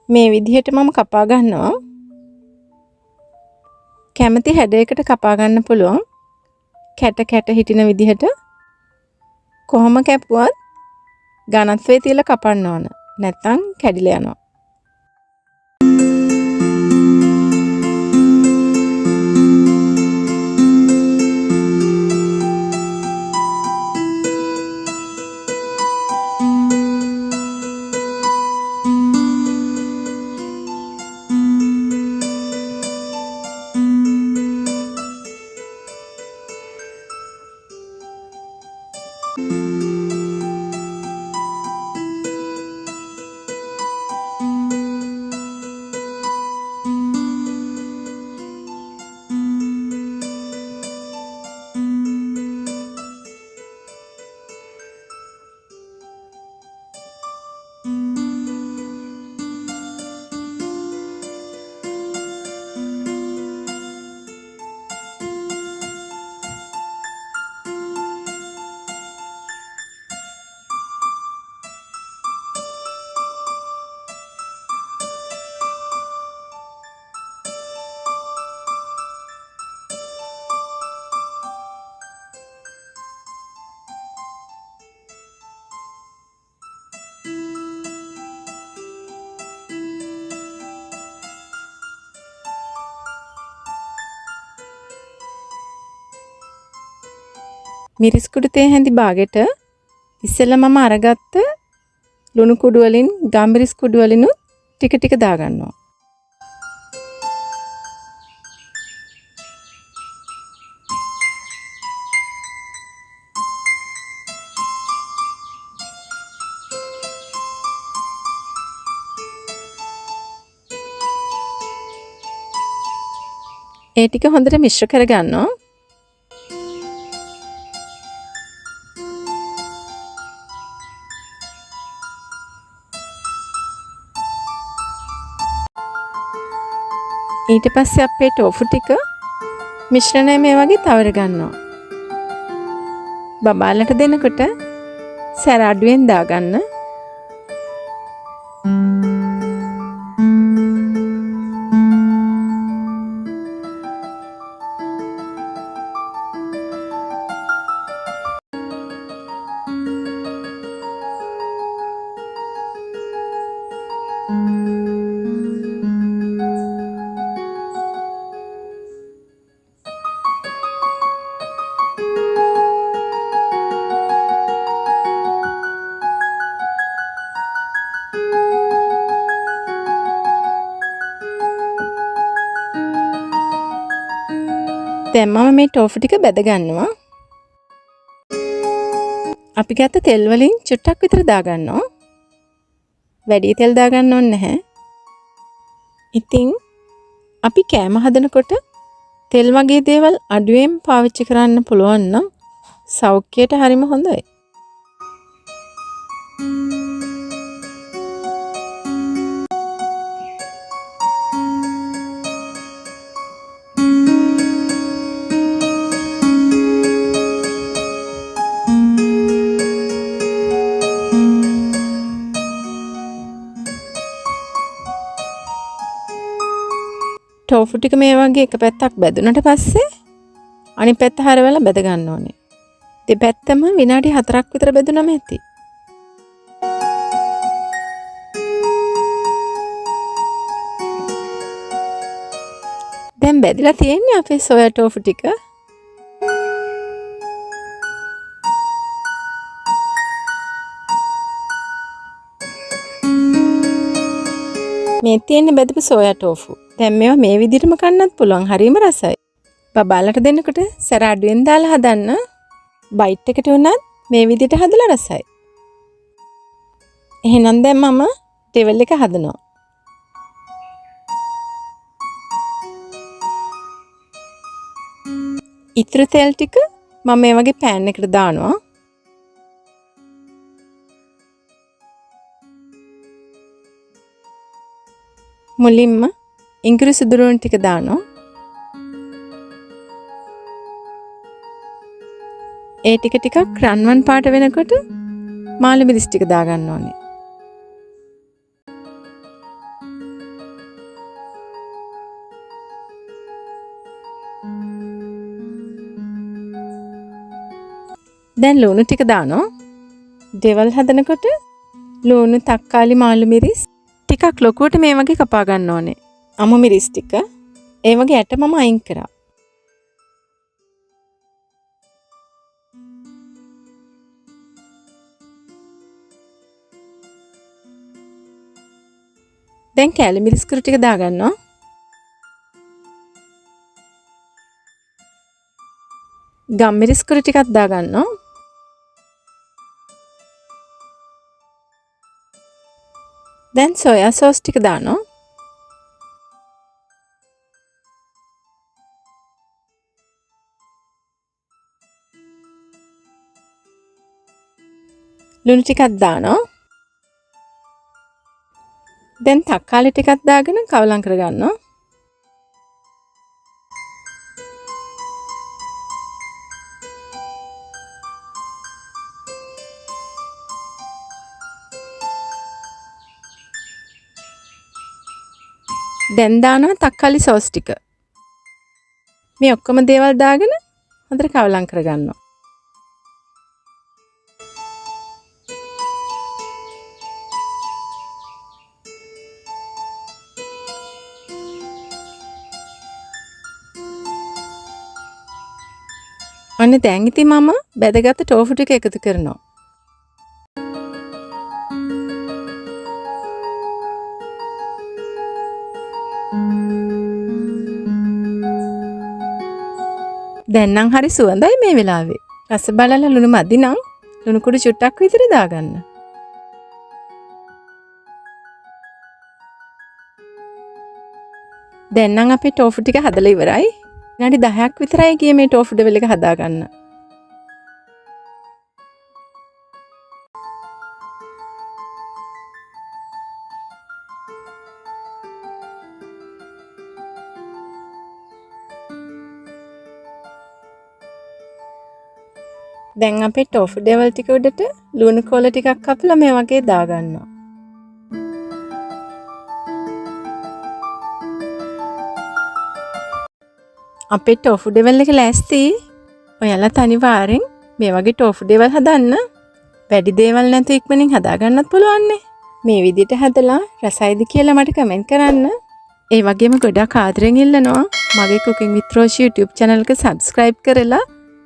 මේ විදිහට මම කපා ගන්නවා. කැමති හැඩයකට කපා ගන්න පුළුවන්. කැට කැට හිටින විදිහට. කොහොම කැපුවත් ඝනත්වයේ තියලා කපන්න ඕන. නැත්නම් කැඩිලා යනවා. මිරිස් කුඩු තේ හැඳි බාගෙට ඉස්සෙල්ලා මම අරගත්ත ලුණු කුඩු වලින් ගම්මිරිස් කුඩු වලිනුත් ටික ටික දාගන්නවා. ඒ ටික හොඳට මිශ්‍ර කරගන්නවා. ඊට පස්සේ අපේ ටෝෆු ටික මිශ්‍රණය මේ වගේ තවර ගන්නවා. බබාලට දෙනකොට සැර අඩුවෙන් දාගන්න. දැන් මම මේ ටෝෆු ටික බෙද ගන්නවා. අපි ගත්ත තෙල් වලින් චුට්ටක් විතර දාගන්නවා. වැඩි තෙල් දාගන්න ඕනේ නැහැ. ඉතින් අපි කෑම හදනකොට තෙල් වගේ දේවල් අඩුවෙන් පාවිච්චි කරන්න පුළුවන් නම් සෞඛ්‍යයට හරිම හොඳයි. ටෝෆු ටික මේ වගේ එක පැත්තක් බැදුනට පස්සේ අනිත් පැත්ත හරවලා බෙද ගන්න ඕනේ. දෙපැත්තම විනාඩි 4ක් විතර බෙදුනම ඇති. දැන් බෙදලා තියෙන්නේ අපේ සෝයා ටෝෆු ටික. මේ තියෙන්නේ බෙදපු සෝයා ටෝෆු. දැන් මේවා මේ විදිහටම කන්නත් පුළුවන්. හරිම රසයි. බබාලට දෙන්නකොට සැර අඩුවෙන් දාලා හදන්න. බයිට් එකට උනත් මේ විදිහට හදලා රසයි. එහෙනම් දැන් මම ටෙවල් එක හදනවා. ඉතුරු තෙල් ටික මම මේ වගේ පෑන් එකකට දානවා. මුලින්ම ඉංග්‍රීසි සුදුරුන් ටික දානවා. ඒ ටික ටිකක් රන්වන් පාට වෙනකොට මාළු මිරිස් ටික දාගන්න ඕනේ. දැන් ලුණු ටික දානවා. දේවල් හදනකොට ලුණු, තක්කාලි, මාළු මිරිස් ටිකක් ලොකුවට මේ වගේ කපා ගන්න ඕනේ. අමු මිරිස් ටික ඒ වගේ ඇට මම අයින් කරා. දැන් කෑලි මිරිස් කුරු ටික දාගන්නවා. ගම් මිරිස් කුරු ටිකක් දාගන්නවා. දැන් සෝයා සෝස් ටික දානවා. ලුණු ටිකක් දානවා. දැන් තක්කාලි ටිකක් දාගෙන කවලම් කරගන්නවා. දැන් දානවා තක්කාලි සෝස් ටික. මේ ඔක්කොම දේවල් දාගෙන හොඳට කවලම් කරගන්නවා. ඔන්න දැන් ඉතින් මම බැදගත්ත ටෝෆු ටික එකතු කරනවා. දැන් නම් හරි සුවඳයි මේ වෙලාවේ. රස බලලා ලුණු මදි නම් ලුණු කුඩු චුට්ටක් විතර දාගන්න. දැන් නම් අපේ ටෝෆු ටික හදලා ඉවරයි. විනාඩි 10ක් විතරයි ගියේ මේ ටෝෆු ඩෙවල් එක හදාගන්න. දැන් අපේ ටෝෆු ඩෙවල් ටික උඩට ලුණු කොළ ටිකක් කපලා මේ වගේ දාගන්නවා. අපේ ටෝෆු ඩෙවල් එක ලෑස්ති. ඔයාලා අනිවාර්යෙන් මේ වගේ ටෝෆු ඩෙවල් හදන්න. වැඩි දේවල් නැතුව ඉක්මනින් හදාගන්නත් පුළුවන් නේ. මේ විදිහට හදලා රසයිද කියලා මට කමෙන්ට් කරන්න. ඒ වගේම ගොඩක් ආදරෙන් ඉල්ලනවා මගේ cooking with Roshi YouTube channel එක subscribe කරලා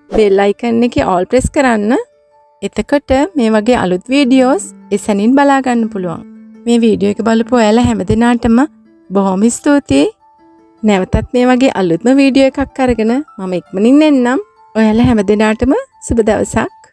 bell icon එකේ all press කරන්න. එතකොට මේ වගේ අලුත් videos එසැනින් බලා ගන්න පුළුවන්. මේ වීඩියෝ එක බලපු ඔයාලා හැමදෙනාටම බොහොම ස්තුතියි. නැවතත් මේ වගේ අලුත්ම වීඩියෝ එකක් අරගෙන මම ඉක්මනින් එන්නම්. ඔයාලා හැමදෙනාටම සුබ දවසක්.